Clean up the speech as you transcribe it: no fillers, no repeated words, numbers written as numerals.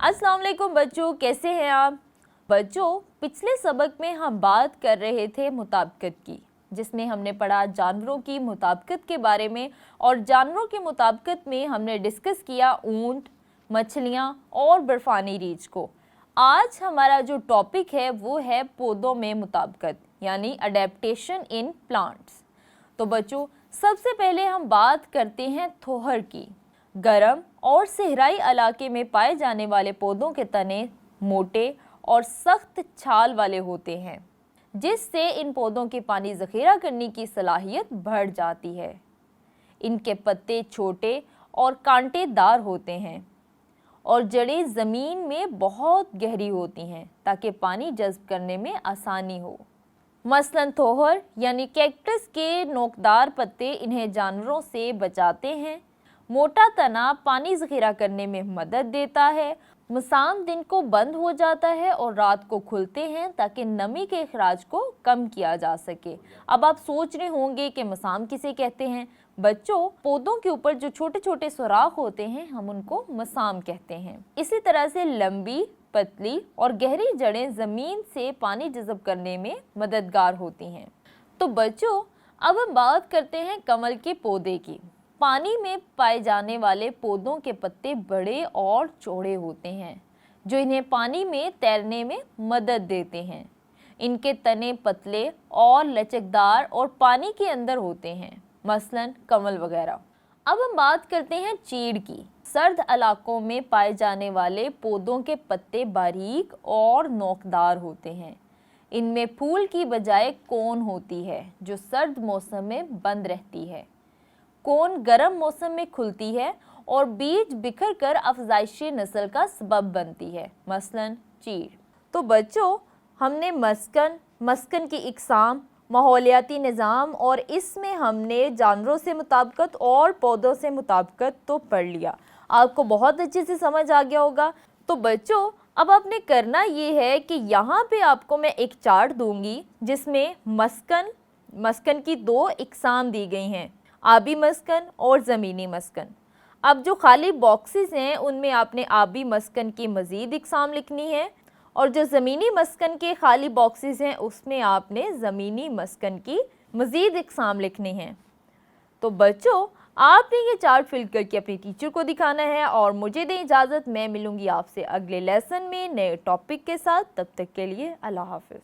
अस्सलाम वालेकुम बच्चों, कैसे हैं आप? बच्चों, पिछले सबक में हम बात कर रहे थे मुताबिकत की, जिसमें हमने पढ़ा जानवरों की मुताबिकत के बारे में। और जानवरों की मुताबिकत में हमने डिस्कस किया ऊंट, मछलियाँ और बर्फ़ानी रीछ को। आज हमारा जो टॉपिक है वो है पौधों में मुताबिकत, यानी अडेप्टेशन इन प्लांट्स। तो बच्चों, सबसे पहले हम बात करते हैं थोहर की। गर्म और सहराई इलाके में पाए जाने वाले पौधों के तने मोटे और सख्त छाल वाले होते हैं, जिससे इन पौधों की पानी ज़ख़ीरा करने की सलाहियत बढ़ जाती है। इनके पत्ते छोटे और कांटेदार होते हैं और जड़ें ज़मीन में बहुत गहरी होती हैं ताकि पानी जज़्ब करने में आसानी हो। मसलन थोहर यानी कैक्टस के नोकदार पत्ते इन्हें जानवरों से बचाते हैं। मोटा तना पानी ज़ख़ीरा करने में मदद देता है। मसाम दिन को बंद हो जाता है और रात को खुलते हैं ताकि नमी के अखराज को कम किया जा सके। अब आप सोच रहे होंगे कि मसाम किसे कहते हैं? बच्चों, पौधों के ऊपर जो छोटे छोटे सुराख होते हैं हम उनको मसाम कहते हैं। इसी तरह से लंबी, पतली और गहरी जड़ें ज़मीन से पानी जज़ब करने में मददगार होती हैं। तो बच्चों, अब हम बात करते हैं कमल के पौधे की। पानी में पाए जाने वाले पौधों के पत्ते बड़े और चौड़े होते हैं, जो इन्हें पानी में तैरने में मदद देते हैं। इनके तने पतले और लचकदार और पानी के अंदर होते हैं, मसलन कमल वगैरह। अब हम बात करते हैं चीड़ की। सर्द इलाकों में पाए जाने वाले पौधों के पत्ते बारीक और नोकदार होते हैं। इनमें फूल की बजाय कोन होती है, जो सर्द मौसम में बंद रहती है। कोन गर्म मौसम में खुलती है और बीज बिखर कर अफजाइशी नस्ल का सबब बनती है, मसलन चीड़। तो बच्चों, हमने मस्कन की इकसाम, माहौलियाती निज़ाम और इसमें हमने जानवरों से मुताबिकत और पौधों से मुताबिकत तो पढ़ लिया। आपको बहुत अच्छे से समझ आ गया होगा। तो बच्चों, अब आपने करना ये है कि यहाँ पे आपको मैं एक चार्ट दूंगी जिसमें मस्कन की दो इकसाम दी गई हैं, आबी मस्कन और ज़मीनी मस्कन। अब जो खाली बॉक्सेस हैं उनमें आपने आबी मस्कन की मज़ीद इकसाम लिखनी है और जो ज़मीनी मस्कन के खाली बॉक्सेस हैं उसमें आपने ज़मीनी मस्कन की मज़ीद इकसाम लिखनी हैं। तो बच्चों, आपने ये चार्ट फिल करके अपनी टीचर को दिखाना है और मुझे दें इजाज़त। मैं मिलूँगी आपसे अगले लेसन में नए टॉपिक के साथ। तब तक के लिए अल्लाह हाफ़िज़।